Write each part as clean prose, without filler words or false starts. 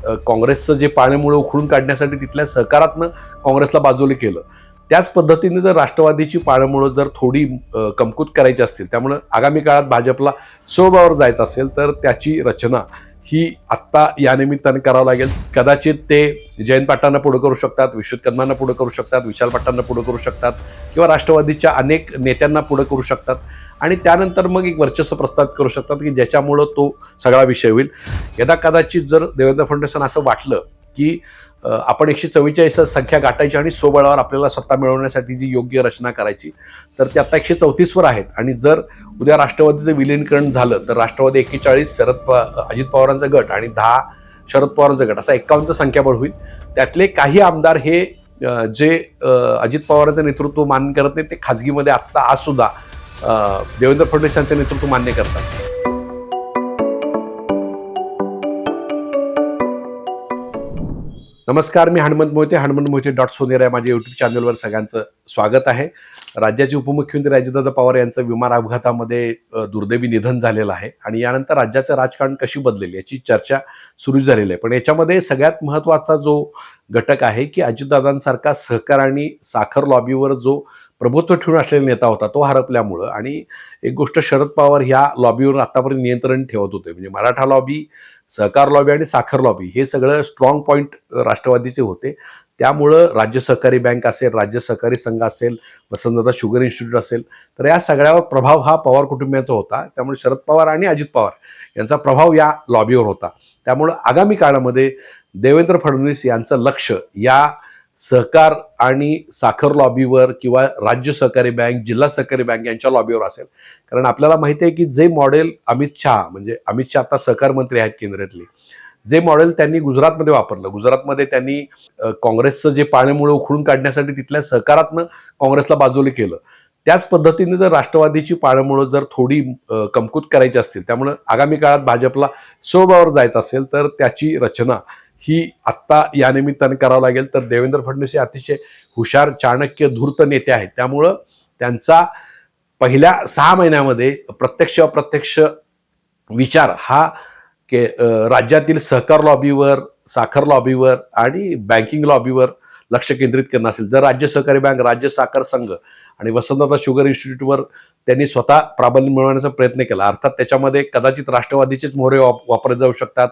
काँग्रेसचं जे पाण्यामुळे उखडून काढण्यासाठी तिथल्या सहकारातनं काँग्रेसला बाजूला केलं, त्याच पद्धतीने जर राष्ट्रवादीची पाळंमुळं जर थोडी कमकुत करायची असतील, त्यामुळं आगामी काळात भाजपला स्वबळावर जायचं असेल तर त्याची रचना ही आत्ता या निमित्ताने करावं लागेल. कदाचित ते जयंत पाटलांना पुढे करू शकतात, विश्वजित कदमांना पुढे करू शकतात, विशाल पाटलांना पुढे करू शकतात किंवा राष्ट्रवादीच्या अनेक नेत्यांना पुढे करू शकतात आणि त्यानंतर मग एक वर्चस्व प्रस्थापित करू शकतात की ज्याच्यामुळं तो सगळा विषय होईल. यदा कदाचित जर देवेंद्र फडणवीसांना असं वाटलं की आपण 144 संख्या गाठायची आणि स्वबळावर आपल्याला सत्ता मिळवण्यासाठी जी योग्य रचना करायची, तर ते आता 134 वर आहेत आणि जर उद्या राष्ट्रवादीचं विलीनीकरण झालं तर राष्ट्रवादी 41, अजित पवारांचा गट आणि 10 शरद पवारांचा गट असा 51चं संख्याबळ होईल. त्यातले काही आमदार हे जे अजित पवारांचं नेतृत्व मान्य करत नाही, ते खाजगीमध्ये आत्ता आज सुद्धा देवेंद्र फडणवीस यांचं नेतृत्व मान्य करतात. नमस्कार, मी हनुमंत मोहिते .सोनेर आहे माझ्या यूट्यूब चॅनलवर सगळ्यांचं स्वागत आहे. राज्याचे उपमुख्यमंत्री अजितदादा पवार यांचं विमान अपघातामध्ये दुर्दैवी निधन झालेलं आहे आणि यानंतर राज्याचं राजकारण कशी बदलेल याची चर्चा सुरू झालेली आहे. पण याच्यामध्ये सगळ्यात महत्त्वाचा जो घटक आहे की अजितदादांसारखा सहकार आणि साखर लॉबीवर जो प्रभुत्व ठेवून असलेला नेता होता तो हरपल्यामुळं, आणि एक गोष्ट शरद पवार ह्या लॉबीवर आतापर्यंत नियंत्रण ठेवत होते, म्हणजे मराठा लॉबी, सहकार लॉबी आणि साखर लॉबी हे सगळं स्ट्रॉंग पॉईंट राष्ट्रवादीचे होते. त्यामुळं राज्य सहकारी बँक असेल, राज्य सहकारी संघ असेल, वसंतदादा शुगर इन्स्टिट्यूट असेल, तर या सगळ्यावर प्रभाव हा पवार कुटुंबियांचा होता. त्यामुळे शरद पवार आणि अजित पवार यांचा प्रभाव या लॉबीवर होता. त्यामुळं आगामी काळामध्ये देवेंद्र फडणवीस यांचं लक्ष या सहकार आणि साखर लॉबीवर किंवा राज्य सहकारी बँक, जिल्हा सहकारी बँक यांच्या लॉबीवर असेल. कारण आपल्याला माहिती आहे की जे मॉडेल अमित शहा, म्हणजे अमित शहा आता सहकार मंत्री आहेत केंद्रातले, जे मॉडेल त्यांनी गुजरातमध्ये वापरलं, गुजरातमध्ये त्यांनी काँग्रेसचं जे पाण्यामुळे उखडून काढण्यासाठी तिथल्या सहकारातनं काँग्रेसला बाजूला केलं, त्याच पद्धतीने जर राष्ट्रवादीची पाळंमुळं जर थोडी कमकुत करायची असतील, त्यामुळं आगामी काळात भाजपला स्वबळावर जायचं असेल तर त्याची रचना ही आत्ता या निमित्ताने करावं लागेल. तर देवेंद्र फडणवीस हे अतिशय हुशार, चाणक्य, धूर्त नेते आहेत. त्यामुळं त्यांचा पहिल्या 6 महिन्यामध्ये प्रत्यक्ष अप्रत्यक्ष विचार हा राज्यातील सहकार लॉबीवर, साखर लॉबीवर आणि बँकिंग लॉबीवर लक्ष केंद्रित करणं असेल. जर राज्य सहकारी बँक, राज्य साखर संघ आणि वसंतदादा शुगर इन्स्टिट्यूटवर त्यांनी स्वतः प्राबल्य मिळवण्याचा प्रयत्न केला, अर्थात त्याच्यामध्ये कदाचित राष्ट्रवादीचेच मोहरे वापरले जाऊ शकतात,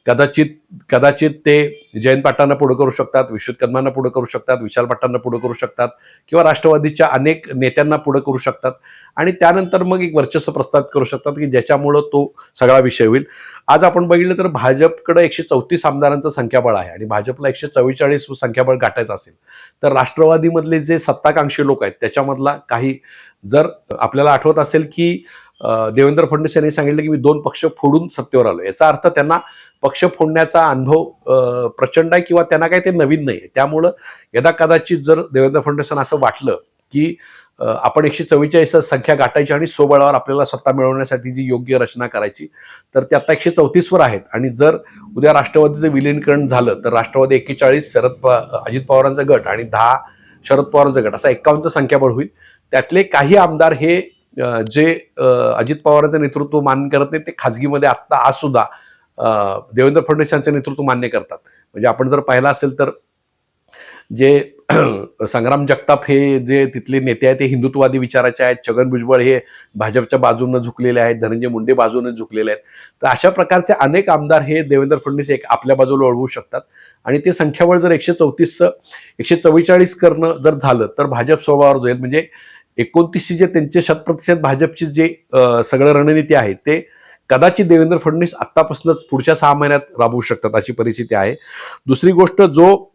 कदाचित ते जयंत पाटलांना पुढे करू शकतात, विश्वजित कदमांना पुढे करू शकतात, विशाल पाटलांना पुढे करू शकतात किंवा राष्ट्रवादीच्या अनेक नेत्यांना पुढे करू शकतात आणि त्यानंतर मग एक वर्चस्व प्रस्थापित करू शकतात की ज्याच्यामुळं तो सगळा विषय होईल. आज आपण बघितलं तर भाजपकडे 134 आमदारांचं संख्याबळ आहे आणि भाजपला 144 संख्याबळ गाठायचं असेल तर राष्ट्रवादीमधले जे सत्ताकांक्षी लोक आहेत त्याच्यामधला काही, जर आपल्याला आठवत असेल की देवेंद्र फडणवीस यांनी सांगितलं की मी 2 पक्ष फोडून सत्तेवर आलो, याचा अर्थ त्यांना पक्ष फोडण्याचा अनुभव प्रचंड आहे किंवा त्यांना काही ते नवीन नाही आहे. त्यामुळं यदा कदाचित जर देवेंद्र फडणवीसांना असं वाटलं की आपण 144 संख्या गाठायची आणि स्वबळावर आपल्याला सत्ता मिळवण्यासाठी जी योग्य रचना करायची, तर ते आता 134 वर आहेत आणि जर उद्या राष्ट्रवादीचं विलीनीकरण झालं तर राष्ट्रवादी 41, अजित पवारांचा गट आणि 10 शरद पवारांचा गट असा 51चं संख्याबळ होईल. त्यातले काही आमदार हे जे अजित पवारांचं नेतृत्व मान्य करत नाही, ते खाजगीमध्ये आत्ता आज सुद्धा देवेंद्र फडणवीस यांचं नेतृत्व मान्य करतात. म्हणजे आपण जर पाहिलं असेल तर जे संग्राम जगताप हे जे तिथले नेते आहेत ते हिंदुत्ववादी विचाराचे आहेत, छगन भुजबळ हे भाजपच्या बाजूने झुकलेले आहेत, धनंजय मुंडे बाजूने झुकलेले आहेत. तर अशा प्रकारचे अनेक आमदार हे देवेंद्र फडणवीस एक आपल्या बाजूला वळवू शकतात आणि ते संख्याबळ जर 144 करणं जर झालं तर भाजप स्वबळावर जाईल. म्हणजे 29 जे त्यांचे 100% भाजपची जे सगळं रणनीती आहे ते कदाचित देवेंद्र फडणवीस आत्तापासूनच पुढच्या 6 महिन्यात राबवू शकतात अशी परिस्थिती आहे. दुसरी गोष्ट, जो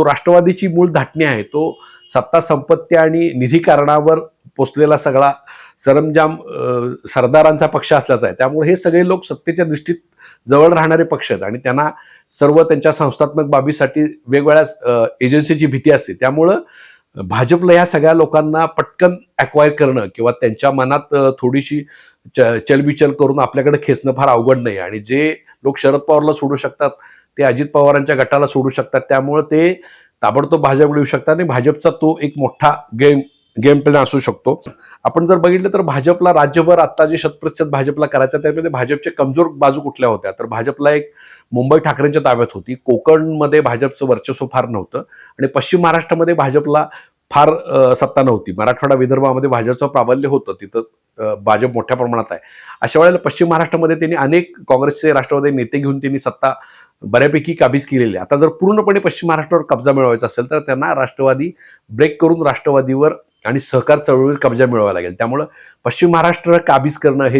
राष्ट्रवादीची मूळ धाटणी आहे तो सत्ता, संपत्ती आणि निधी कारणावर पोचलेला सगळा सरंजाम सरदारांचा पक्ष असल्याचा आहे. त्यामुळे हे सगळे लोक सत्तेच्या दृष्टीत जवळ राहणारे पक्ष आहेत आणि त्यांना सर्व त्यांच्या संस्थात्मक बाबीसाठी वेगवेगळ्या एजन्सीची भीती असते. त्यामुळं भाजपला या सगळ्या लोकांना पटकन अक्वायर करणं किंवा त्यांच्या मनात थोडीशी चलबिचल करून आपल्याकडे खेचणं फार अवघड नाही आणि जे लोक शरद पवारला सोडू शकतात ते अजित पवारांच्या गटाला सोडू शकतात. त्यामुळे ते ताबडतोब भाजपकडे येऊ शकतात आणि भाजपचा तो एक मोठा गेम गेम प्लॅन असू शकतो. आपण जर बघितलं तर भाजपला राज्यभर आता जे शतप्रतिशत भाजपला करायचं त्यामध्ये भाजपच्या कमजोर बाजू कुठल्या होत्या, तर भाजपला एक मुंबई ठाकरेंच्या ताब्यात होती, कोकणमध्ये भाजपचं वर्चस्व फार नव्हतं आणि पश्चिम महाराष्ट्रामध्ये भाजपला फार सत्ता नव्हती. मराठवाडा विदर्भामध्ये भाजपचं प्राबल्य होतं, तिथं भाजप मोठ्या प्रमाणात आहे. अशा वेळेला पश्चिम महाराष्ट्रामध्ये त्यांनी अनेक काँग्रेसचे राष्ट्रवादी नेते घेऊन त्यांनी सत्ता बऱ्यापैकी काबीज केलेली आहे. आता जर पूर्णपणे पश्चिम महाराष्ट्रावर कब्जा मिळवायचा असेल तर त्यांना राष्ट्रवादी ब्रेक करून राष्ट्रवादीवर आणि सहकार चळवळीवर कब्जा मिळवावा लागेल. त्यामुळं पश्चिम महाराष्ट्र काबीज करणं हे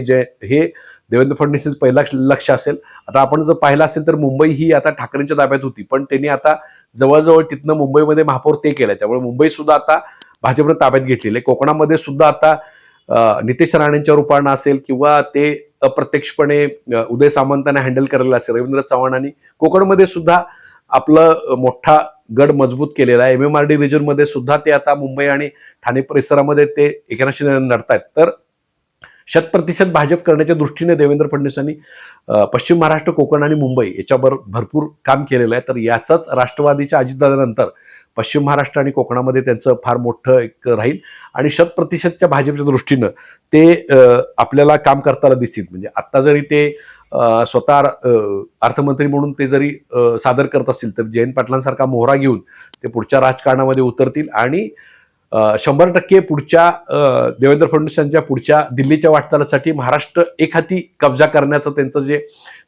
देवेंद्र फडणवीस पहिला लक्ष असेल. आता आपण जर पाहिलं असेल तर मुंबई ही आता ठाकरेंच्या ताब्यात होती, पण त्यांनी आता जवळजवळ तिथनं मुंबईमध्ये महापौर ते केलंय, त्यामुळे मुंबई सुद्धा आता भाजपनं ताब्यात घेतलेली आहे. कोकणामध्ये सुद्धा आता नितेश राणेंच्या रूपानं असेल किंवा ते अप्रत्यक्षपणे उदय सामंतांना हँडल करायला असेल, रवींद्र चव्हाणांनी कोकणमध्ये सुद्धा आपलं मोठा गड मजबूत केलेला आहे. MMRD रिजनमध्ये सुद्धा ते आता मुंबई आणि ठाणे परिसरामध्ये ते एकनाथशी लढतायत. तर 100% भाजप करण्याच्या दृष्टीने देवेंद्र फडणवीसांनी पश्चिम महाराष्ट्र, कोकण आणि मुंबई याच्यावर भरपूर काम केलेलं आहे. तर याचाच राष्ट्रवादीच्या अजितदादानंतर पश्चिम महाराष्ट्र आणि कोकणामध्ये त्यांचं फार मोठं एक राहील आणि 100%च्या भाजपच्या दृष्टीनं ते आपल्याला काम करताना दिसतील. म्हणजे आता जरी ते स्वतः अर्थमंत्री म्हणून ते जरी सादर करत असतील तर जयंत पाटलांसारखा मोहरा घेऊन ते पुढच्या राजकारणामध्ये उतरतील आणि 100% पुढच्या देवेंद्र फडणवीसांच्या पुढच्या दिल्लीच्या वाटचालीसाठी महाराष्ट्र एक हाती कब्जा करण्याचं त्यांचं जे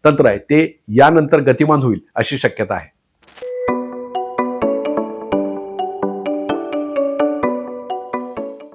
तंत्र आहे ते यानंतर गतिमान होईल अशी शक्यता आहे.